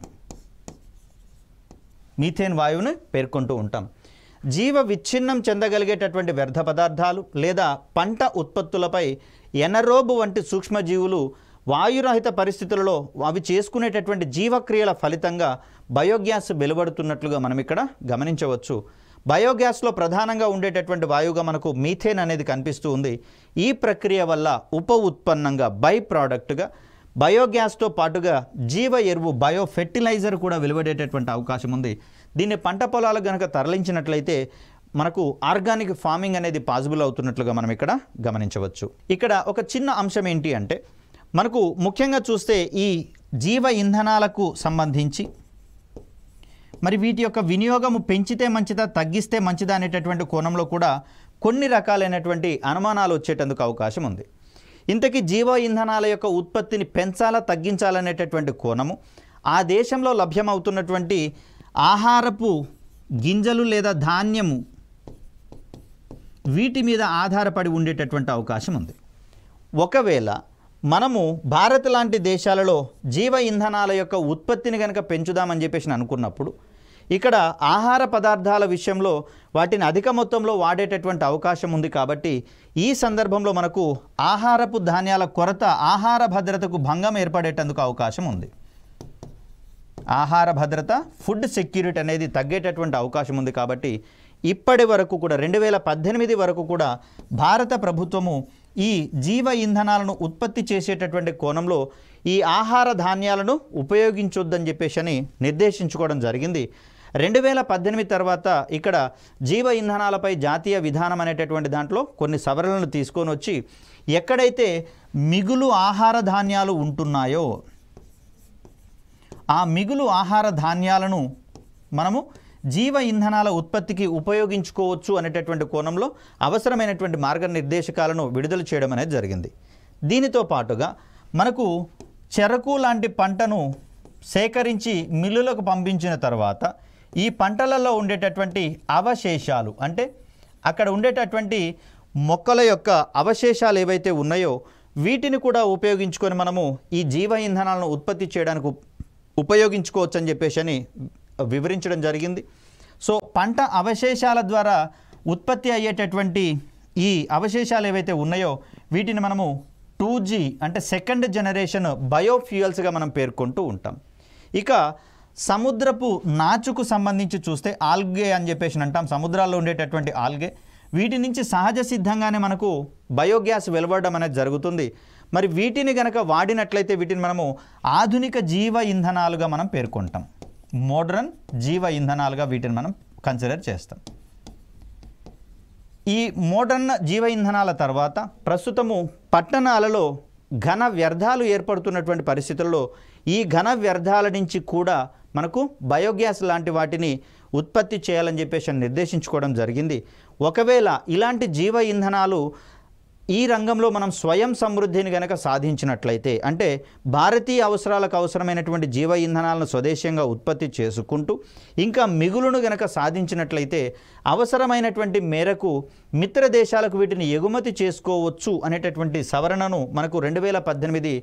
మీథేన్ వాయువును పేర్కొంటూ ఉంటాం. జీవ విచ్ఛిన్నం చెందగలిగేటటువంటి వ్యర్థ పదార్థాలు లేదా పంట ఉత్పత్తులపై ఎనరోబ్ వంటి సూక్ష్మజీవులు వాయురహిత పరిస్థితులలో అవి చేసుకునేటటువంటి జీవక్రియల ఫలితంగా బయోగ్యాస్ వెలువడుతున్నట్లుగా మనం ఇక్కడ గమనించవచ్చు. బయోగ్యాస్లో ప్రధానంగా ఉండేటటువంటి వాయువుగా మనకు మీథేన్ అనేది కనిపిస్తూ ఉంది. ఈ ప్రక్రియ వల్ల ఉప ఉత్పన్నంగా బై ప్రోడక్ట్గా బయోగ్యాస్తో పాటుగా జీవ ఎరువు బయో ఫెర్టిలైజర్ కూడా వెలువడేటటువంటి అవకాశం ఉంది. దీన్ని పంట పొలాలకు కనుక తరలించినట్లయితే మనకు ఆర్గానిక్ ఫార్మింగ్ అనేది పాసిబుల్ అవుతున్నట్లుగా మనం ఇక్కడ గమనించవచ్చు. ఇక్కడ ఒక చిన్న అంశం ఏంటి అంటే మనకు ముఖ్యంగా చూస్తే ఈ జీవ ఇంధనాలకు సంబంధించి మరి వీటి యొక్క వినియోగము పెంచితే మంచిదా తగ్గిస్తే మంచిదా అనేటటువంటి కోణంలో కూడా కొన్ని రకాలైనటువంటి అనుమానాలు వచ్చేటందుకు అవకాశం ఉంది. ఇంతకీ జీవ ఇంధనాల యొక్క ఉత్పత్తిని పెంచాలా తగ్గించాలనేటటువంటి కోణము ఆ దేశంలో లభ్యమవుతున్నటువంటి ఆహారపు గింజలు లేదా ధాన్యము వీటి మీద ఆధారపడి ఉండేటటువంటి అవకాశం ఉంది. ఒకవేళ మనము భారత్ లాంటి దేశాలలో జీవ ఇంధనాల యొక్క ఉత్పత్తిని కనుక పెంచుదామని చెప్పేసి అనుకున్నప్పుడు ఇక్కడ ఆహార పదార్థాల విషయంలో వాటిని అధిక మొత్తంలో వాడేటటువంటి అవకాశం ఉంది. కాబట్టి ఈ సందర్భంలో మనకు ఆహారపు ధాన్యాల కొరత ఆహార భద్రతకు భంగం ఏర్పడేటందుకు అవకాశం ఉంది. ఆహార భద్రత ఫుడ్ సెక్యూరిటీ అనేది తగ్గేటటువంటి అవకాశం ఉంది. కాబట్టి ఇప్పటి వరకు కూడా 2018 వరకు కూడా భారత ప్రభుత్వము ఈ జీవ ఇంధనాలను ఉత్పత్తి చేసేటటువంటి కోణంలో ఈ ఆహార ధాన్యాలను ఉపయోగించొద్దని చెప్పేసి నిర్దేశించుకోవడం జరిగింది. 2018 తర్వాత ఇక్కడ జీవ ఇంధనాలపై జాతీయ విధానం అనేటటువంటి దాంట్లో కొన్ని సవరణలు తీసుకొని వచ్చి ఎక్కడైతే మిగులు ఆహార ధాన్యాలు ఉంటున్నాయో ఆ మిగులు ఆహార ధాన్యాలను మనము జీవ ఇంధనాల ఉత్పత్తికి ఉపయోగించుకోవచ్చు అనేటటువంటి కోణంలో అవసరమైనటువంటి మార్గనిర్దేశకాలను విడుదల చేయడం అనేది జరిగింది. దీనితో పాటుగా మనకు చెరకు లాంటి పంటను సేకరించి మిల్లులకు పంపించిన తర్వాత ఈ పంటలలో ఉండేటటువంటి అవశేషాలు అంటే అక్కడ ఉండేటటువంటి మొక్కల యొక్క అవశేషాలు ఏవైతే ఉన్నాయో వీటిని కూడా ఉపయోగించుకొని మనము ఈ జీవ ఇంధనాలను ఉత్పత్తి చేయడానికి ఉపయోగించుకోవచ్చు అని చెప్పేసి వివరించడం జరిగింది. సో పంట అవశేషాల ద్వారా ఉత్పత్తి అయ్యేటటువంటి ఈ అవశేషాలు ఏవైతే ఉన్నాయో వీటిని మనము 2G అంటే సెకండ్ జనరేషన్ బయోఫ్యూయల్స్గా మనం పేర్కొంటూ ఉంటాం. ఇక సముద్రపు నాచుకు సంబంధించి చూస్తే ఆల్గే అని చెప్పేసి అంటాం. సముద్రాల్లో ఉండేటటువంటి ఆల్గే వీటి నుంచి సహజ సిద్ధంగానే మనకు బయోగ్యాస్ వెలువడడం అనేది జరుగుతుంది. మరి వీటిని గనక వాడినట్లయితే వీటిని మనము ఆధునిక జీవ ఇంధనాలుగా మనం పేర్కొంటాం. మోడర్న్ జీవ ఇంధనాలుగా వీటిని మనం కన్సిడర్ చేస్తాం. ఈ మోడర్న్ జీవ ఇంధనాల తర్వాత ప్రస్తుతము పట్టణాలలో ఘన వ్యర్థాలు ఏర్పడుతున్నటువంటి పరిస్థితుల్లో ఈ ఘన వ్యర్థాల నుంచి కూడా మనకు బయోగ్యాస్ లాంటి వాటిని ఉత్పత్తి చేయాలని చెప్పేసి నిర్దేశించుకోవడం జరిగింది. ఒకవేళ ఇలాంటి జీవ ఇంధనాలు ఈ రంగంలో మనం స్వయం సమృద్ధిని గనక సాధించినట్లయితే అంటే భారతీయ అవసరాలకు అవసరమైనటువంటి జీవ ఇంధనాలను స్వదేశీయంగా ఉత్పత్తి చేసుకుంటూ ఇంకా మిగులును గనక సాధించినట్లయితే అవసరమైనటువంటి మేరకు మిత్ర దేశాలకు వీటిని ఎగుమతి చేసుకోవచ్చు అనేటటువంటి సవరణను మనకు 2018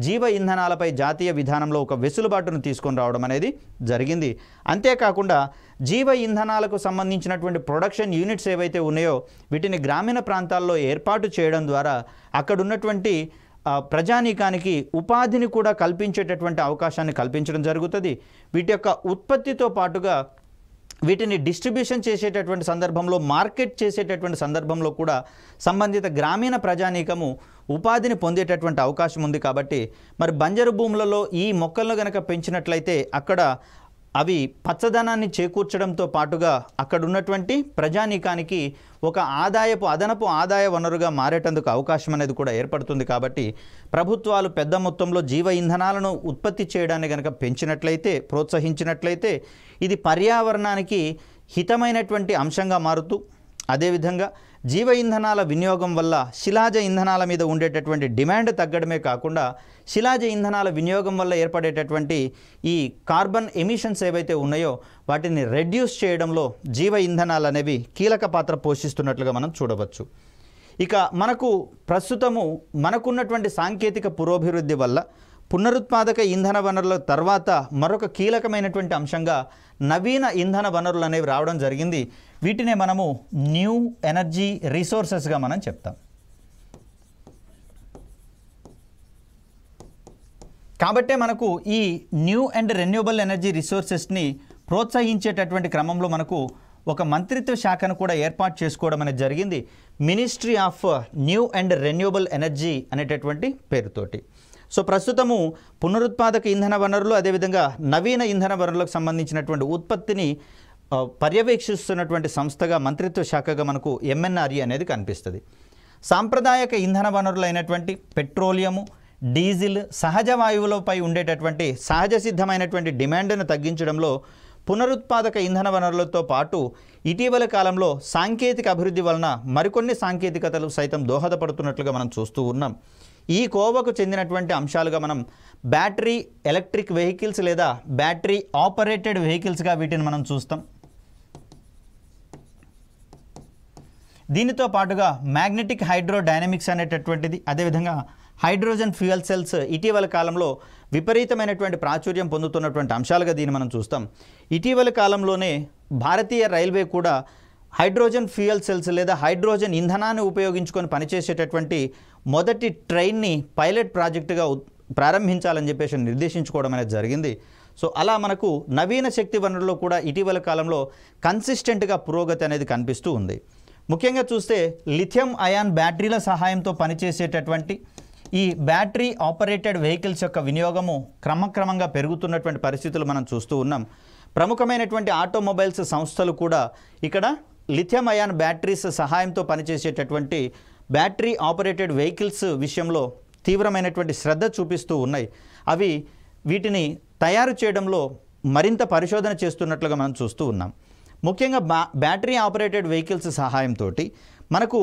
జీవ ఇంధనాలపై జాతీయ విధానంలో ఒక వెసులుబాటును తీసుకొని రావడం అనేది జరిగింది. అంతేకాకుండా జీవ ఇంధనాలకు సంబంధించినటువంటి ప్రొడక్షన్ యూనిట్స్ ఏవైతే ఉన్నాయో వీటిని గ్రామీణ ప్రాంతాల్లో ఏర్పాటు చేయడం ద్వారా అక్కడ ఉన్నటువంటి ప్రజానీకానికి ఉపాధిని కూడా కల్పించేటటువంటి అవకాశాన్ని కల్పించడం జరుగుతుంది. వీటి యొక్క ఉత్పత్తితో పాటుగా వీటిని డిస్ట్రిబ్యూషన్ చేసేటటువంటి సందర్భంలో మార్కెట్ చేసేటటువంటి సందర్భంలో కూడా సంబంధిత గ్రామీణ ప్రజానీకము ఉపాధిని పొందేటటువంటి అవకాశం ఉంది. కాబట్టి మరి బంజరు భూములలో ఈ మొక్కలను కనుక పెంచినట్లయితే అక్కడ అవి పచ్చదనాన్ని చేకూర్చడంతో పాటుగా అక్కడ ఉన్నటువంటి ప్రజానీకానికి ఒక అదనపు ఆదాయ వనరుగా మారేటందుకు అవకాశం అనేది కూడా ఏర్పడుతుంది. కాబట్టి ప్రభుత్వాలు పెద్ద మొత్తంలో జీవ ఇంధనాలను ఉత్పత్తి చేయడాన్ని కనుక పెంచినట్లయితే ప్రోత్సహించినట్లయితే ఇది పర్యావరణానికి హితమైనటువంటి అంశంగా మారుతూ అదేవిధంగా జీవ ఇంధనాల వినియోగం వల్ల శిలాజ ఇంధనాల మీద ఉండేటటువంటి డిమాండ్ తగ్గడమే కాకుండా శిలాజ ఇంధనాల వినియోగం వల్ల ఏర్పడేటటువంటి ఈ కార్బన్ ఎమిషన్స్ ఏవైతే ఉన్నాయో వాటిని రెడ్యూస్ చేయడంలో జీవ ఇంధనాలు అనేవి కీలక పాత్ర పోషిస్తున్నట్లుగా మనం చూడవచ్చు. ఇక ప్రస్తుతము మనకున్నటువంటి సాంకేతిక పురోభివృద్ధి వల్ల పునరుత్పాదక ఇంధన వనరుల తర్వాత మరొక కీలకమైనటువంటి అంశంగా నవీన ఇంధన వనరులు అనేవి రావడం జరిగింది. వీటినే మనము న్యూ ఎనర్జీ రిసోర్సెస్గా మనం చెప్తాం. కాబట్టే మనకు ఈ న్యూ అండ్ రెన్యూబుల్ ఎనర్జీ రిసోర్సెస్ని ప్రోత్సహించేటటువంటి క్రమంలో మనకు ఒక మంత్రిత్వ శాఖను కూడా ఏర్పాటు చేసుకోవడం అనేది జరిగింది, ministry of new and renewable energy అనేటటువంటి పేరుతోటి. సో ప్రస్తుతము పునరుత్పాదక ఇంధన వనరులు అదేవిధంగా నవీన ఇంధన వనరులకు సంబంధించినటువంటి ఉత్పత్తిని పర్యవేక్షిస్తున్నటువంటి సంస్థగా మంత్రిత్వ శాఖగా మనకు MNRE అనేది కనిపిస్తుంది. సాంప్రదాయక ఇంధన వనరులు అయినటువంటి పెట్రోలియము, డీజిల్, సహజ వాయువులపై ఉండేటటువంటి సహజ సిద్ధమైనటువంటి డిమాండ్ను తగ్గించడంలో పునరుత్పాదక ఇంధన వనరులతో పాటు ఇటీవల కాలంలో సాంకేతిక అభివృద్ధి వలన మరికొన్ని సాంకేతికతలు సైతం దోహదపడుతున్నట్లుగా మనం చూస్తూ ఉన్నాం. ఈ కోవకు చెందినటువంటి అంశాలుగా మనం బ్యాటరీ ఎలక్ట్రిక్ వెహికల్స్ లేదా బ్యాటరీ ఆపరేటెడ్ వెహికల్స్గా వీటిని మనం చూస్తాం. దీనితో పాటుగా మ్యాగ్నెటిక్ హైడ్రోడైనమిక్స్ అనేటటువంటిది, అదేవిధంగా హైడ్రోజన్ ఫ్యూయల్ సెల్స్ ఇటీవల కాలంలో విపరీతమైనటువంటి ప్రాచుర్యం పొందుతున్నటువంటి అంశాలుగా దీన్ని మనం చూస్తాం. ఇటీవల కాలంలోనే భారతీయ రైల్వే కూడా హైడ్రోజన్ ఫ్యూయల్ సెల్స్ లేదా హైడ్రోజన్ ఇంధనాన్ని ఉపయోగించుకొని పనిచేసేటటువంటి మొదటి ట్రైన్ని పైలట్ ప్రాజెక్టుగా ప్రారంభించాలని చెప్పేసి నిర్దేశించుకోవడం అనేది జరిగింది. సో అలా మనకు నవీన శక్తి వనరుల్లో కూడా ఇటీవల కాలంలో కన్సిస్టెంట్గా పురోగతి అనేది కనిపిస్తూ ఉంది. ముఖ్యంగా చూస్తే లిథియం అయాన్ బ్యాటరీల సహాయంతో పనిచేసేటటువంటి ఈ బ్యాటరీ ఆపరేటెడ్ వెహికల్స్ యొక్క వినియోగము క్రమక్రమంగా పెరుగుతున్నటువంటి పరిస్థితులు మనం చూస్తూ ఉన్నాం. ప్రముఖమైనటువంటి ఆటోమొబైల్స్ సంస్థలు కూడా ఇక్కడ లిథియం అయాన్ బ్యాటరీస్ సహాయంతో పనిచేసేటటువంటి బ్యాటరీ ఆపరేటెడ్ వెహికల్స్ విషయంలో తీవ్రమైనటువంటి శ్రద్ధ చూపిస్తూ ఉన్నాయి. అవి వీటిని తయారు చేయడంలో మరింత పరిశోధన చేస్తున్నట్లుగా మనం చూస్తూ ఉన్నాం. ముఖ్యంగా బ్యాటరీ ఆపరేటెడ్ వెహికల్స్ సహాయంతో మనకు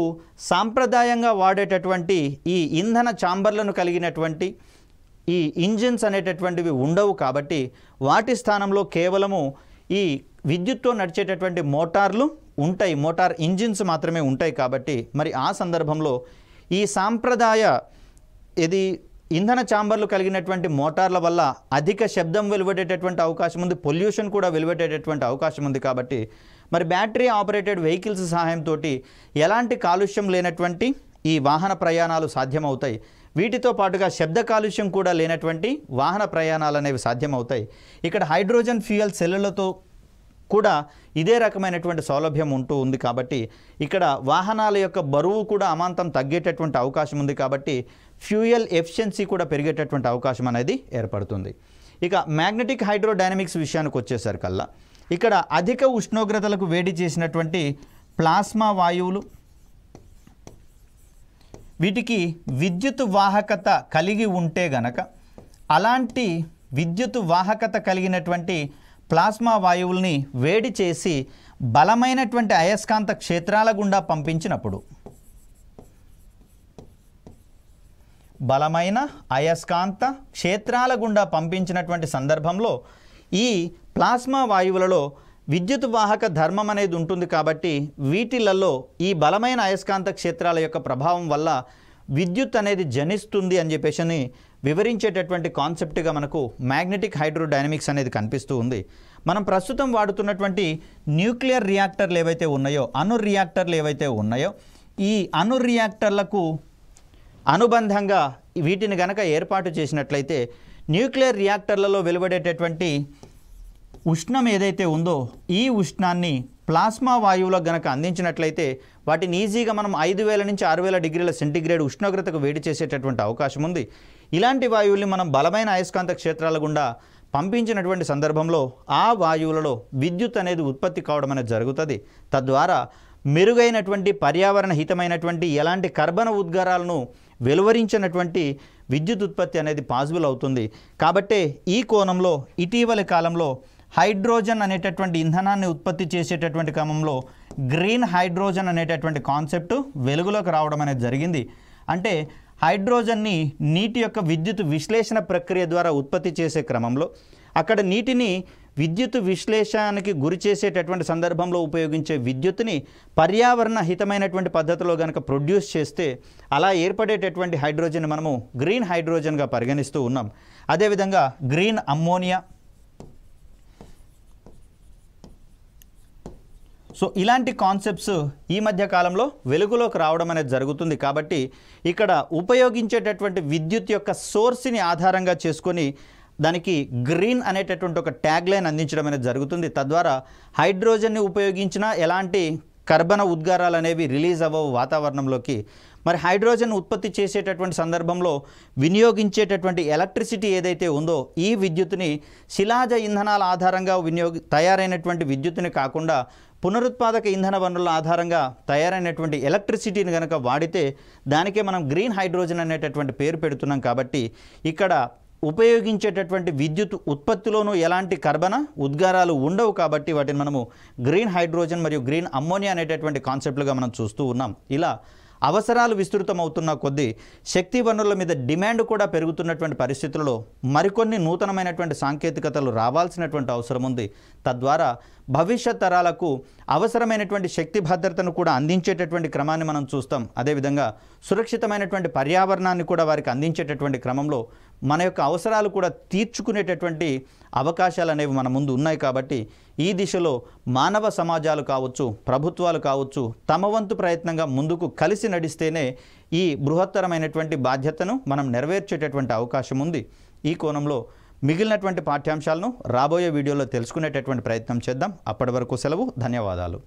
సాంప్రదాయంగా వాడేటటువంటి ఈ ఇంధన ఛాంబర్లను కలిగినటువంటి ఈ ఇంజిన్స్ అనేటటువంటివి ఉండవు. కాబట్టి వాటి స్థానంలో కేవలము ఈ విద్యుత్తో నడిచేటటువంటి మోటార్లు ఉంటాయి, మోటార్ ఇంజిన్స్ మాత్రమే ఉంటాయి. కాబట్టి మరి ఆ సందర్భంలో ఈ సాంప్రదాయ ఇంధన ఛాంబర్లు కలిగినటువంటి మోటార్ల వల్ల అధిక శబ్దం వెలువడేటటువంటి అవకాశం ఉంది, పొల్యూషన్ కూడా వెలువడేటటువంటి అవకాశం ఉంది. కాబట్టి మరి బ్యాటరీ ఆపరేటెడ్ వెహికల్స్ సహాయంతో ఎలాంటి కాలుష్యం లేనటువంటి ఈ వాహన ప్రయాణాలు సాధ్యమవుతాయి. వీటితో పాటుగా శబ్ద కాలుష్యం కూడా లేనటువంటి వాహన ప్రయాణాలు అనేవి సాధ్యమవుతాయి. ఇక్కడ హైడ్రోజన్ ఫ్యూయల్ సెల్లులతో కూడా ఇదే రకమైనటువంటి సౌలభ్యం ఉంటూ ఉంది. కాబట్టి ఇక్కడ వాహనాల యొక్క బరువు కూడా అమాంతం తగ్గేటటువంటి అవకాశం ఉంది. కాబట్టి ఫ్యూయల్ ఎఫిషియన్సీ కూడా పెరిగేటటువంటి అవకాశం అనేది ఏర్పడుతుంది. ఇక మ్యాగ్నెటిక్ హైడ్రోడైనమిక్స్ విషయానికి వచ్చేసరికల్లా ఇక్కడ అధిక ఉష్ణోగ్రతలకు వేడి చేసినటువంటి ప్లాస్మా వాయువులు, వీటికి విద్యుత్ వాహకత కలిగి ఉంటే గనక అలాంటి విద్యుత్ వాహకత కలిగినటువంటి ప్లాస్మా వాయువుల్ని వేడి చేసి బలమైనటువంటి అయస్కాంత క్షేత్రాల గుండా పంపించినప్పుడు, బలమైన అయస్కాంత క్షేత్రాల గుండా పంపించినటువంటి సందర్భంలో ఈ ప్లాస్మా వాయువులలో విద్యుత్ వాహక ధర్మం అనేది ఉంటుంది. కాబట్టి వీటిలలో ఈ బలమైన అయస్కాంత క్షేత్రాల యొక్క ప్రభావం వల్ల విద్యుత్ అనేది జనిస్తుంది అని చెప్పేసి వివరించేటటువంటి కాన్సెప్ట్గా మనకు మ్యాగ్నెటిక్ హైడ్రోడైనమిక్స్ అనేది కనిపిస్తూ ఉంది. మనం ప్రస్తుతం వాడుతున్నటువంటి న్యూక్లియర్ రియాక్టర్లు ఏవైతే ఉన్నాయో, అణు రియాక్టర్లు ఏవైతే ఉన్నాయో, ఈ అణు రియాక్టర్లకు అనుబంధంగా వీటిని గనక ఏర్పాటు చేసినట్లయితే న్యూక్లియర్ రియాక్టర్లలో వెలువడేటటువంటి ఉష్ణం ఏదైతే ఉందో ఈ ఉష్ణాన్ని ప్లాస్మా వాయువులకు గనక అందించినట్లయితే వాటిని ఈజీగా మనం 5000 నుంచి 6000 డిగ్రీల సెంటీగ్రేడ్ ఉష్ణోగ్రతకు వేడి చేసేటటువంటి అవకాశం ఉంది. ఇలాంటి వాయువుల్ని మనం బలమైన అయస్కాంత క్షేత్రాల గుండా పంపించినటువంటి సందర్భంలో ఆ వాయువులలో విద్యుత్ అనేది ఉత్పత్తి కావడం అనేది జరుగుతుంది. తద్వారా మెరుగైనటువంటి పర్యావరణ హితమైనటువంటి ఎలాంటి కర్బన ఉద్గారాలను వెలువరించినటువంటి విద్యుత్ ఉత్పత్తి అనేది పాసిబుల్ అవుతుంది. కాబట్టే ఈ కోణంలో ఇటీవలి కాలంలో హైడ్రోజన్ అనేటటువంటి ఇంధనాన్ని ఉత్పత్తి చేసేటటువంటి క్రమంలో గ్రీన్ హైడ్రోజన్ అనేటటువంటి కాన్సెప్ట్ వెలుగులోకి రావడం అనేది జరిగింది. అంటే హైడ్రోజన్ని నీటి యొక్క విద్యుత్ విశ్లేషణ ప్రక్రియ ద్వారా ఉత్పత్తి చేసే క్రమంలో అక్కడ నీటిని విద్యుత్ విశ్లేషణకి గురి చేసేటటువంటి సందర్భంలో ఉపయోగించే విద్యుత్తుని పర్యావరణ హితమైనటువంటి పద్ధతిలో కనుక ప్రొడ్యూస్ చేస్తే అలా ఏర్పడేటటువంటి హైడ్రోజన్ మనము గ్రీన్ హైడ్రోజన్గా పరిగణిస్తూ ఉన్నాం. అదేవిధంగా గ్రీన్ అమ్మోనియా. సో ఇలాంటి కాన్సెప్ట్స్ ఈ మధ్య కాలంలో వెలుగులోకి రావడం అనేది జరుగుతుంది. కాబట్టి ఇక్కడ ఉపయోగించేటటువంటి విద్యుత్ యొక్క సోర్స్ని ఆధారంగా చేసుకొని దానికి గ్రీన్ అనేటటువంటి ఒక ట్యాగ్ లైన్ అందించడం అనేది జరుగుతుంది. తద్వారా హైడ్రోజన్ని ఉపయోగించినా ఎలాంటి కర్బన ఉద్గారాలు అనేవి రిలీజ్ అవ్వవు వాతావరణంలోకి. మరి హైడ్రోజన్ ఉత్పత్తి చేసేటటువంటి సందర్భంలో వినియోగించేటటువంటి ఎలక్ట్రిసిటీ ఏదైతే ఉందో ఈ విద్యుత్తుని శిలాజ ఇంధనాల ఆధారంగా తయారైనటువంటి విద్యుత్తుని కాకుండా పునరుత్పాదక ఇంధన వనరుల ఆధారంగా తయారైనటువంటి ఎలక్ట్రిసిటీని కనుక వాడితే దానికే మనం గ్రీన్ హైడ్రోజన్ అనేటటువంటి పేరు పెడుతున్నాం. కాబట్టి ఇక్కడ ఉపయోగించేటటువంటి విద్యుత్ ఉత్పత్తిలోనూ ఎలాంటి కర్బన ఉద్గారాలు ఉండవు. కాబట్టి వాటిని మనము గ్రీన్ హైడ్రోజన్ మరియు గ్రీన్ అమ్మోనియా అనేటటువంటి కాన్సెప్ట్లుగా మనం చూస్తూ ఉన్నాం. ఇలా అవసరాలు విస్తృతమవుతున్న కొద్దీ శక్తి వనరుల మీద డిమాండ్ కూడా పెరుగుతున్నటువంటి పరిస్థితుల్లో మరికొన్ని నూతనమైనటువంటి సాంకేతికతలు రావాల్సినటువంటి అవసరం ఉంది. తద్వారా భవిష్యత్ తరాలకు అవసరమైనటువంటి శక్తి భద్రతను కూడా అందించేటటువంటి క్రమాన్ని మనం చూస్తాం. అదేవిధంగా సురక్షితమైనటువంటి పర్యావరణాన్ని కూడా వారికి అందించేటటువంటి క్రమంలో మన యొక్క అవసరాలు కూడా తీర్చుకునేటటువంటి అవకాశాలు అనేవి మన ముందు ఉన్నాయి. కాబట్టి ఈ దిశలో మానవ సమాజాలు కావచ్చు, ప్రభుత్వాలు కావచ్చు, తమ వంతు ప్రయత్నంగా ముందుకు కలిసి నడిస్తేనే ఈ బృహత్తరమైనటువంటి బాధ్యతను మనం నెరవేర్చేటటువంటి అవకాశం ఉంది. ఈ కోణంలో మిగిలినటువంటి పాఠ్యాంశాలను రాబోయే వీడియోలో తెలుసుకునేటటువంటి ప్రయత్నం చేద్దాం. అప్పటి వరకు సెలవు. ధన్యవాదాలు.